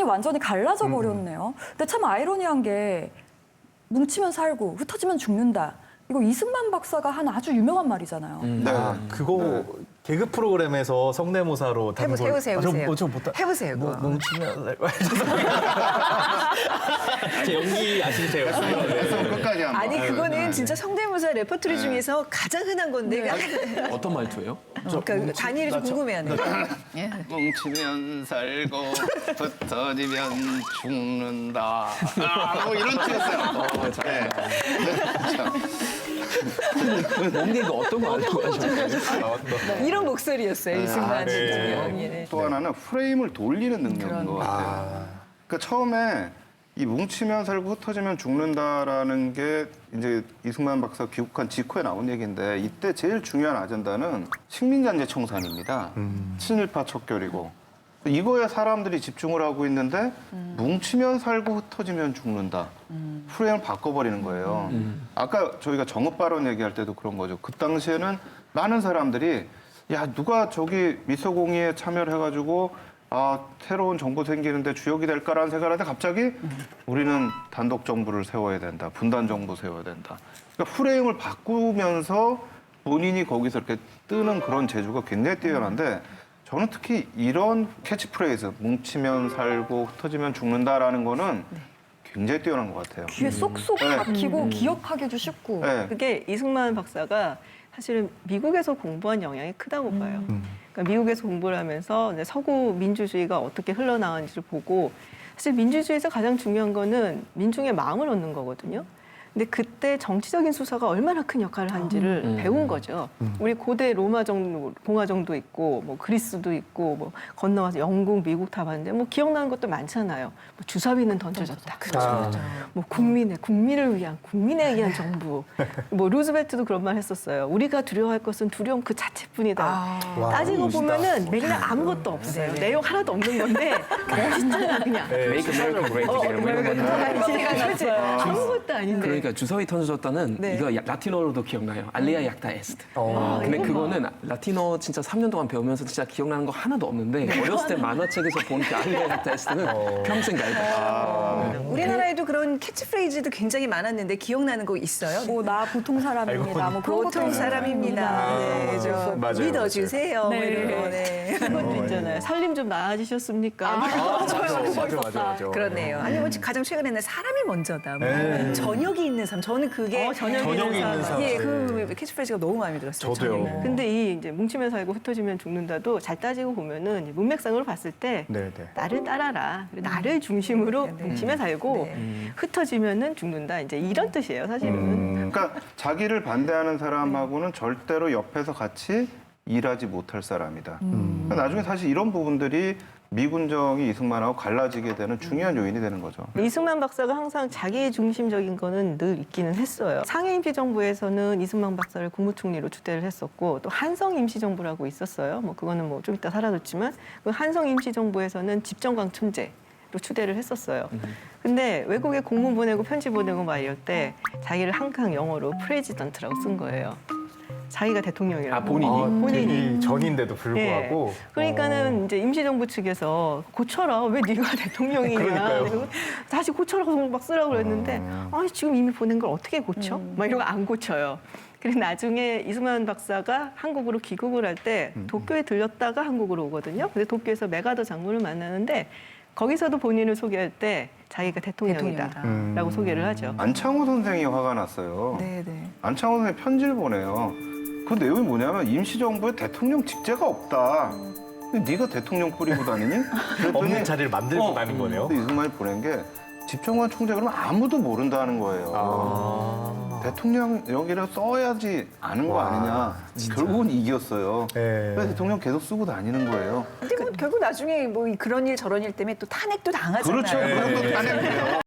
완전히 갈라져 버렸네요. 근데 참 아이러니한 게 뭉치면 살고 흩어지면 죽는다. 이거 이승만 박사가 한 아주 유명한 말이잖아요. 네. 그거 개그 프로그램에서 성대모사로 해보세요. 해보세요. 그거. 뭉치면 제 연기 아시세요? 끝까지 한번. 아니 그거는 진짜 성대모사 레퍼토리 중에서 가장 흔한 건데 어떤 말투예요? 그러니까 다니엘이 좀 궁금해하네. 뭉치면 살고 흩어지면 죽는다. 뭐 이런 뜻이었어요. 네. 몽개가 어떤 거 하려고 하셨어요? 이런 목소리였어요 이승만 대통령. 예. 또 하나는 프레임을 돌리는 능력인 것 같아요. 그러니까 처음에 이 뭉치면 살고 흩어지면 죽는다라는 게 이제 이승만 박사 귀국한 직후에 나온 얘기인데 이때 제일 중요한 아젠다는 식민잔재 청산입니다. 친일파 척결이고 이거에 사람들이 집중을 하고 있는데 뭉치면 살고 흩어지면 죽는다. 프레임을 바꿔버리는 거예요. 아까 저희가 정읍 발언 얘기할 때도 그런 거죠. 그 당시에는 많은 사람들이 야 누가 저기 미소공의에 참여를 해가지고 아 새로운 정부 생기는데 주역이 될까라는 생각을 하는데 갑자기 우리는 단독 정부를 세워야 된다. 분단 정부 세워야 된다. 그러니까 프레임을 바꾸면서 본인이 거기서 이렇게 뜨는 그런 재주가 굉장히 뛰어난데 저는 특히 이런 캐치프레이즈 뭉치면 살고 흩어지면 죽는다라는 거는 굉장히 뛰어난 것 같아요. 귀에 쏙쏙 박히고 기억하기도 쉽고. 네. 그게 이승만 박사가 사실은 미국에서 공부한 영향이 크다고 봐요. 그러니까 미국에서 공부를 하면서 이제 서구 민주주의가 어떻게 흘러나가는지를 보고 사실 민주주의에서 가장 중요한 거는 민중의 마음을 얻는 거거든요. 근데 그때 정치적인 수사가 얼마나 큰 역할을 하는지를 배운 거죠. 우리 고대 로마 정도, 공화 정도 있고, 뭐 그리스도 있고, 뭐 건너와서 영국, 미국 다 봤는데 뭐 기억나는 것도 많잖아요. 뭐 주사위는 던져졌다. 그렇죠. 뭐 국민을 위한, 국민에 의한 정부. 뭐 루즈벨트도 그런 말 했었어요. 우리가 두려워할 것은 두려움 그 자체뿐이다. 따지고 보면은 맥락 아무것도 없어요. 내용 하나도 없는 건데 멋있잖아 그냥. Make America Great Again 뭐 이런 거는 아무것도 아닌데. 그러니까 주사위 던져줬다는 네. 이거 라틴어로도 기억나요. 알리아 약타 에스트. 근데 그거는 라틴어 진짜 3년 동안 배우면서 진짜 기억나는 거 하나도 없는데 어렸을 때 만화책에서 본 그 알리아 약타 에스트는 평생 갈다. 우리나라에도 그런 캐치프레이즈도 굉장히 많았는데 기억나는 거 있어요? 뭐 나 보통 사람입니다. 뭐 그런 것도 보통 사람입니다. 네, 저 맞아요, 믿어주세요. 뭐 네. 이런 거. 네. 그것도 있잖아요. 살림 좀 나아지셨습니까? 맞아. 그러네요. 아니 뭐 가장 최근에는 사람이 먼저다. 뭐 저녁이 있는 삶. 저는 그게 저녁이 있는 삶. 예, 그 캐치프레이즈가 너무 마음에 들었어요. 저도요. 저녁. 근데 이 이제 뭉치면 살고 흩어지면 죽는다도 잘 따지고 보면은 문맥상으로 봤을 때 네네. 나를 따라라. 나를 중심으로 뭉치면 살고 흩어지면은 죽는다. 이제 이런 뜻이에요, 사실은. 그러니까 자기를 반대하는 사람하고는 절대로 옆에서 같이 일하지 못할 사람이다. 그러니까 나중에 사실 이런 부분들이 미군정이 이승만하고 갈라지게 되는 중요한 요인이 되는 거죠. 이승만 박사가 항상 자기 중심적인 거는 늘 있기는 했어요. 상해 임시정부에서는 이승만 박사를 국무총리로 추대를 했었고 또 한성 임시정부라고 있었어요. 뭐 그거는 뭐 좀 이따 사라졌지만 그 한성 임시정부에서는 집정강 천재로 추대를 했었어요. 근데 외국에 공문 보내고 편지 보내고 막 이럴 때 자기를 항상 영어로 프레지던트라고 쓴 거예요. 자기가 대통령이라고. 본인이 전인데도 불구하고. 그러니까는 이제 임시정부 측에서 고쳐라. 왜 네가 대통령이냐. 그러니까요. 그리고 다시 고쳐라고 막 쓰라고 그랬는데 아니 지금 이미 보낸 걸 어떻게 고쳐? 막 이런 거 안 고쳐요. 그래서 나중에 이승만 박사가 한국으로 귀국을 할 때 도쿄에 들렸다가 한국으로 오거든요. 근데 도쿄에서 메가더 장군을 만나는데 거기서도 본인을 소개할 때 자기가 대통령이다라고 소개를 하죠. 안창호 선생이 화가 났어요. 네네. 안창호 선생이 편지를 보내요. 그 내용이 뭐냐면 임시정부에 대통령 직제가 없다. 근데 네가 대통령 꾸리고 다니니? 없는 자리를 만들고 가는 거네요. 근데 이승만이 보낸 게 집정관 총재 그러면 아무도 모른다는 거예요. 대통령 여기를 써야지 아는 거 아니냐. 결국은 이겼어요. 네. 그래서 대통령 계속 쓰고 다니는 거예요. 근데 뭐 결국 나중에 뭐 그런 일 저런 일 때문에 또 탄핵도 당하잖아요. 그렇죠. 그런 거 탄핵이에요.